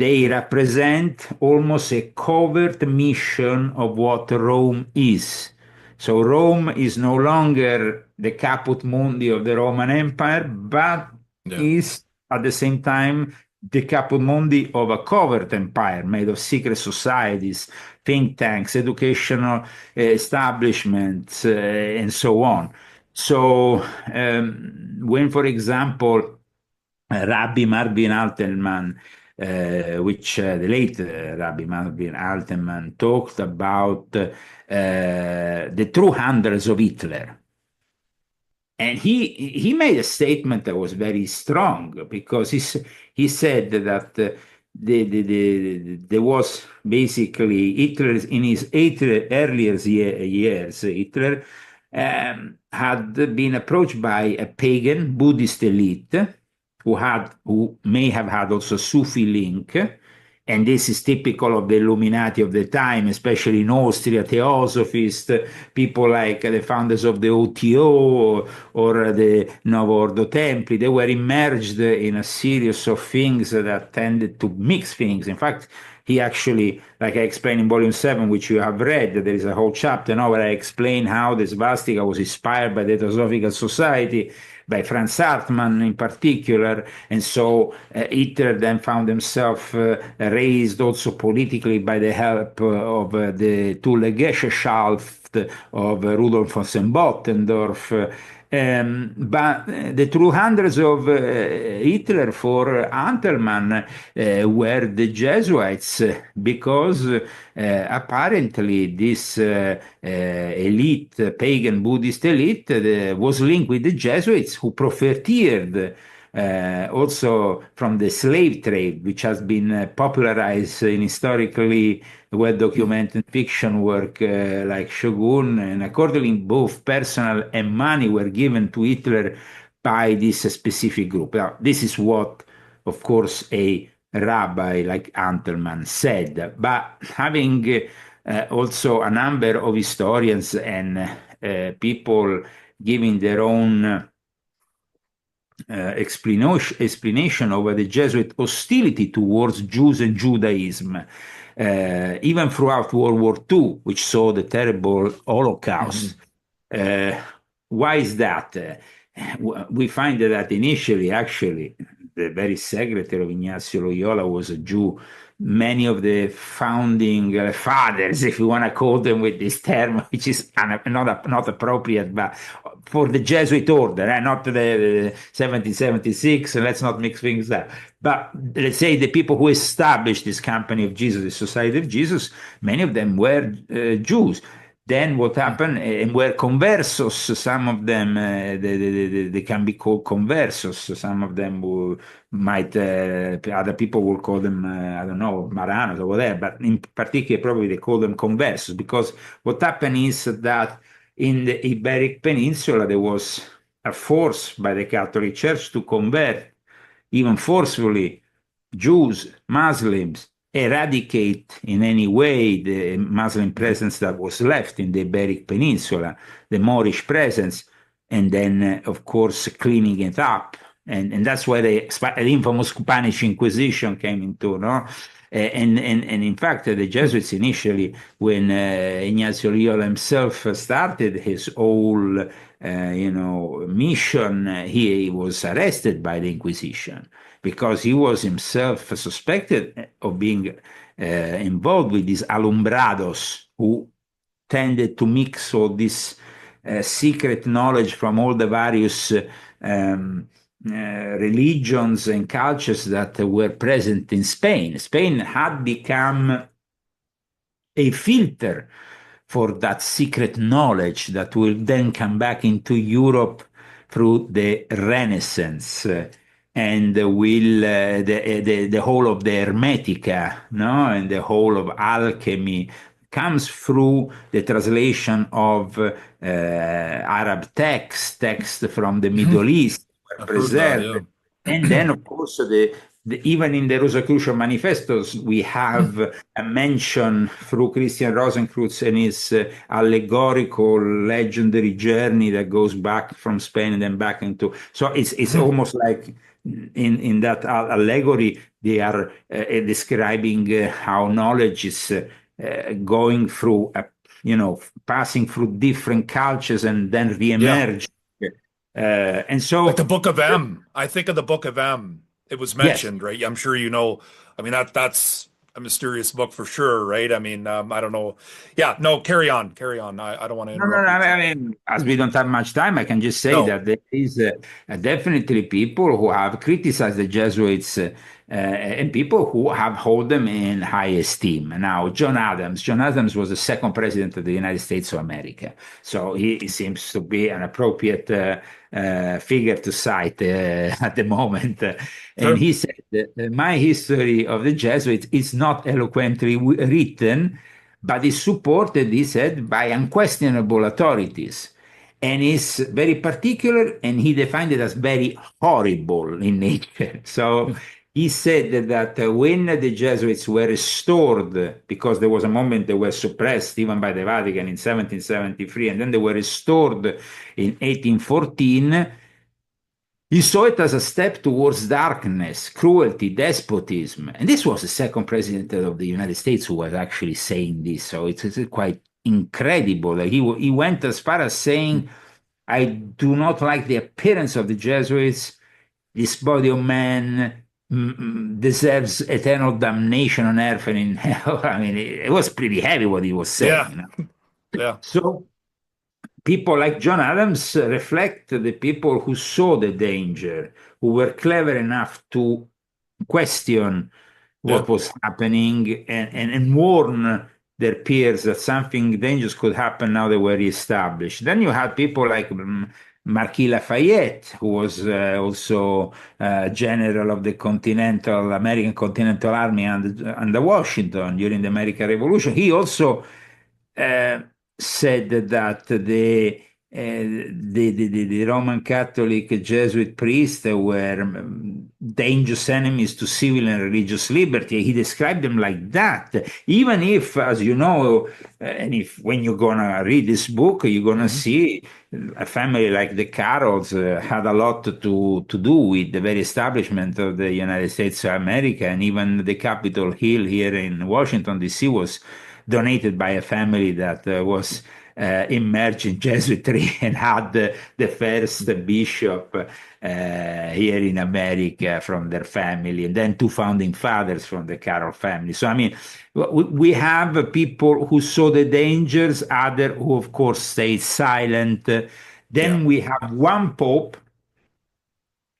they represent almost a covert mission of what Rome is. So Rome is no longer the caput mundi of the Roman Empire, but Yeah. is at the same time the caput mundi of a covert empire made of secret societies, think tanks, educational establishments, and so on. So when, for example, Rabbi Marvin Altelman, the late Rabbi Marvin Altelman, talked about the true hundreds of Hitler. And he made a statement that was very strong, because he said that there was basically Hitler in his earlier years. Hitler had been approached by a pagan Buddhist elite who may have had also Sufi link. And this is typical of the Illuminati of the time, especially in Austria, Theosophists, people like the founders of the OTO or the Nuovo Ordo Templi. They were immersed in a series of things that tended to mix things. In fact, he actually, like I explained in volume 7, which you have read, there is a whole chapter now where I explain how the swastika was inspired by the Theosophical Society, by Franz Hartmann in particular. And so Hitler then found himself raised also politically by the help of the Thule-Gesellschaft of Rudolf von Sembotendorf. But the true hundreds of Hitler for Antelman were the Jesuits, because apparently this elite, pagan Buddhist elite, was linked with the Jesuits, who profiteered also from the slave trade, which has been popularized in historically well-documented fiction work like Shogun, and accordingly both personal and money were given to Hitler by this specific group. Now, this is what, of course, a rabbi like Antelman said, but having also a number of historians and people giving their own explanation over the Jesuit hostility towards Jews and Judaism, even throughout World War II, which saw the terrible Holocaust. Why is that? We find that initially, actually, the very secretary of Ignacio Loyola was a Jew. Many of the founding fathers, if you want to call them with this term, which is not appropriate, but for the Jesuit order, not the 1776, let's not mix things up. But let's say the people who established this Company of Jesus, the Society of Jesus, many of them were Jews. Then what happened, and were conversos, some of them, they can be called conversos. Some of them might, other people will call them, I don't know, Maranos or whatever, but in particular, probably they call them conversos, because what happened is that in the Iberic Peninsula, there was a force by the Catholic Church to convert, even forcefully, Jews, Muslims, eradicate in any way the Muslim presence that was left in the Iberic Peninsula, the Moorish presence, and then, of course, cleaning it up. And that's where the infamous Spanish Inquisition came into, no? And in fact, the Jesuits initially, when Ignacio Loyola himself started his whole, mission, he was arrested by the Inquisition because he was himself suspected of being involved with these alumbrados who tended to mix all this secret knowledge from all the various religions and cultures that were present in Spain. Spain had become a filter for that secret knowledge that will then come back into Europe through the Renaissance. And will the whole of the Hermetica, no, and the whole of alchemy comes through the translation of Arab text from the Middle East, were I've heard that, preserved. And then, of course, even in the Rosicrucian manifestos, we have a mention through Christian Rosenkreuz and his allegorical legendary journey that goes back from Spain and then back into. So it's almost like in that allegory, they are describing how knowledge is going through, passing through different cultures and then yeah. reemerge. And so, Like the Book of M. I think of the Book of M. It was yes. mentioned, right? I'm sure you know. I mean, that's a mysterious book for sure, right? I mean, I don't know. Yeah, no, carry on, carry on. I don't want to No, no, no. interrupt you too. I mean, as we don't have much time, I can just say No, that there is definitely people who have criticized the Jesuits and people who have hold them in high esteem. Now, John Adams was the second president of the United States of America, so he seems to be an appropriate figure to cite at the moment. And sure. he said that my history of the Jesuits is not eloquently written, but is supported, he said, by unquestionable authorities. And is very particular, and he defined it as very horrible in nature. So he said that when the Jesuits were restored, because there was a moment they were suppressed even by the Vatican in 1773, and then they were restored in 1814, he saw it as a step towards darkness, cruelty, despotism. And this was the second president of the United States who was actually saying this. So it's quite incredible. He went as far as saying, I do not like the appearance of the Jesuits. This body of man deserves eternal damnation on earth and in hell. I mean, it was pretty heavy what he was saying. Yeah, yeah, So people like John Adams reflect the people who saw the danger, who were clever enough to question yeah. what was happening and warn their peers that something dangerous could happen now they were established. Then you had people like Marquis Lafayette, who was also general of the American Continental Army under Washington during the American Revolution. He also uh, said that the Roman Catholic Jesuit priests were dangerous enemies to civil and religious liberty. He described them like that. Even if, as you know, and if when you're gonna read this book, you're gonna Hmm. see a family like the Carrolls had a lot to do with the very establishment of the United States of America, and even the Capitol Hill here in Washington, D.C. was donated by a family that was immersed in Jesuitry and had the first bishop here in America from their family, and then two founding fathers from the Carroll family. So, I mean, we have people who saw the dangers, other who, of course, stayed silent. Yeah. Then we have one pope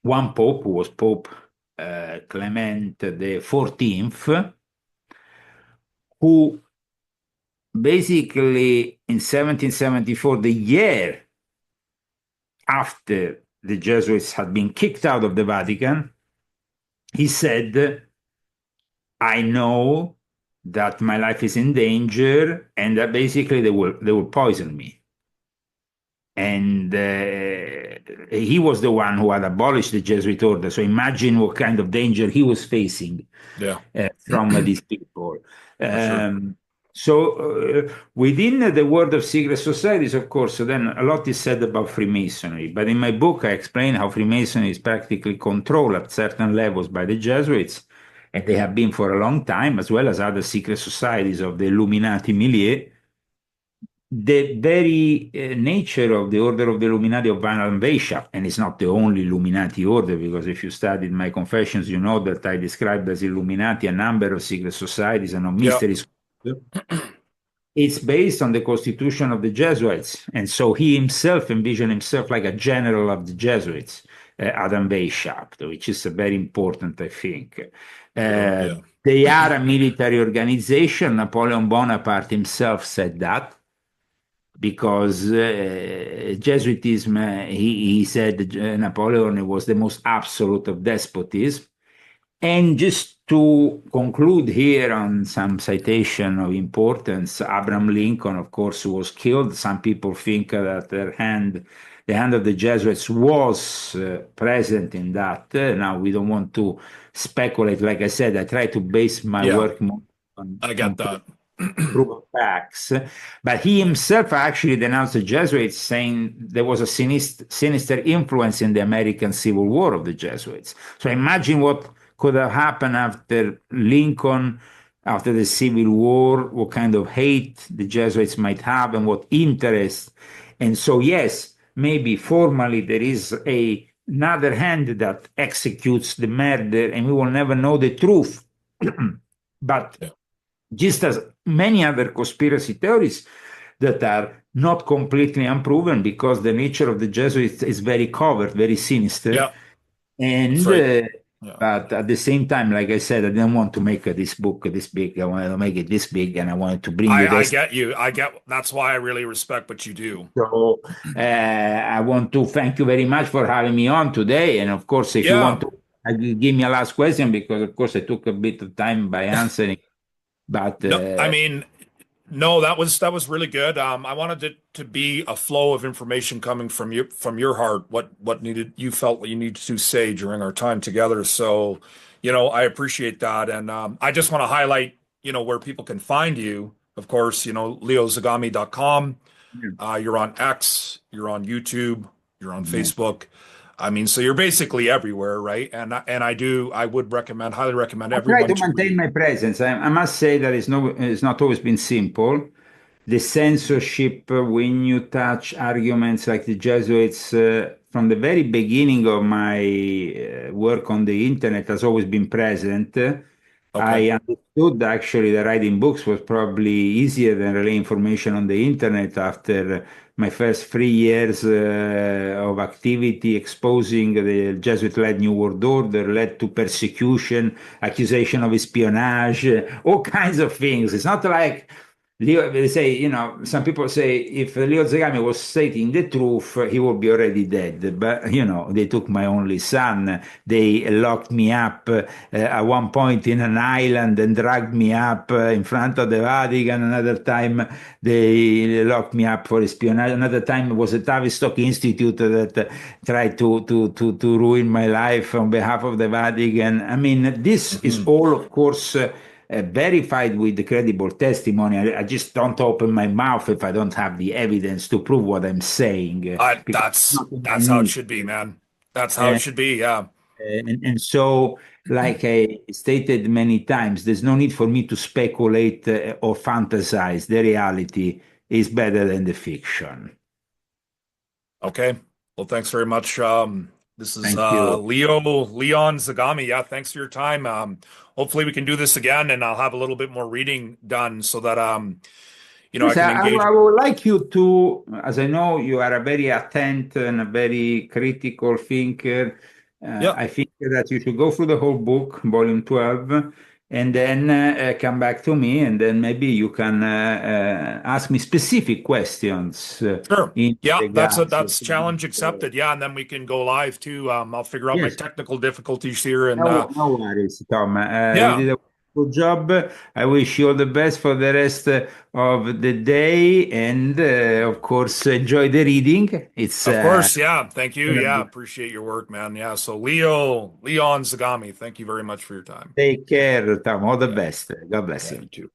who was Pope Clement the 14th, who basically in 1774, the year after the Jesuits had been kicked out of the Vatican, he said, I know that my life is in danger and that basically they will poison me. And he was the one who had abolished the Jesuit order. So imagine what kind of danger he was facing Yeah, from these people. for sure. Within the world of secret societies, of course, so then a lot is said about Freemasonry. But in my book, I explain how Freemasonry is practically controlled at certain levels by the Jesuits, and they have been for a long time, as well as other secret societies of the Illuminati milieu. The very nature of the Order of the Illuminati of Van Allenbesha, and it's not the only Illuminati order, because if you studied my confessions, you know that I described as Illuminati a number of secret societies and of Yeah, mysteries. It's based on the constitution of the Jesuits, and so he himself envisioned himself like a general of the Jesuits, Adam Weishaupt, which is very important, I think. sure. Uh, Yeah, they are a military organization. Napoleon Bonaparte himself said that because Jesuitism, he said Napoleon was the most absolute of despotism. And just to conclude here on some citation of importance, Abraham Lincoln, of course, was killed. Some people think that the hand of the Jesuits was present in that. Now, we don't want to speculate. Like I said, I try to base my yeah, work more I on get that. proof of facts. But he Yeah, himself actually denounced the Jesuits, saying there was a sinister influence in the American Civil War of the Jesuits. So imagine what could have happened after Lincoln, after the Civil War, what kind of hate the Jesuits might have and what interest. And so, yes, maybe formally there is another hand that executes the murder, and we will never know the truth. But yeah, just as many other conspiracy theories that are not completely unproven because the nature of the Jesuits is very covert, very sinister. yeah. That's And right. Yeah. but at the same time, like I said, I didn't want to make this book this big. I wanted to make it this big, and I wanted to bring you I this. get you. I get that's why I really respect what you do. So I want to thank you very much for having me on today. And of course, if you want Yeah. to give me a last question, because of course I took a bit of time by answering, but No, I mean, no, that was really good. I wanted it to be a flow of information coming from your heart, what needed you felt what you needed to say during our time together. So, I appreciate that. And I just want to highlight, where people can find you. Of course, leozagami.com. You're on X, you're on YouTube, you're on yeah. Facebook. I mean, so you're basically everywhere, right? And I would recommend, highly recommend I try everyone to to maintain read. my presence. I must say that it's not always been simple. The censorship, when you touch arguments like the Jesuits, from the very beginning of my work on the internet, has always been present. Okay. I understood actually that writing books was probably easier than relay information on the internet after my first 3 years of activity exposing the Jesuit-led New World Order led to persecution, accusation of espionage, all kinds of things. It's not like Leo, they say, some people say if Leo Zagami was stating the truth, he would be already dead. But, they took my only son. They locked me up at one point in an island and dragged me up in front of the Vatican. Another time, they locked me up for espionage. Another time, it was a Tavistock Institute that tried to ruin my life on behalf of the Vatican. I mean, this is Mhm. all, of course, verified with the credible testimony. I just don't open my mouth if I don't have the evidence to prove what I'm saying, because it's That's not in my that's how it niche. should be, man. That's how it Uh, should be. Yeah. and so, like I stated many times, there's no need for me to speculate or fantasize. The reality is better than the fiction. Okay. Well, thanks very much. This is Thank you. Leon Zagami. Yeah, thanks for your time. Hopefully we can do this again and I'll have a little bit more reading done so that I Yes, can I engage. would like you to, as I know you are a very attentive and a very critical thinker. Yeah. I think that you should go through the whole book, volume 12, and then come back to me, and then maybe you can ask me specific questions Sure. in Yeah, regards to that's challenge accepted. Yeah, and then we can go live too. I'll figure out my yes. technical difficulties here, and No worries, Tom. You yeah, did a good job. I wish you all the best for the rest of the day, and of course, enjoy the reading. It's of course. Yeah, thank you. gonna Yeah, be. appreciate your work, man. Yeah, so Leon Zagami, thank you very much for your time. Take care, Tom. All the Yeah, best. God bless yeah, you. you too.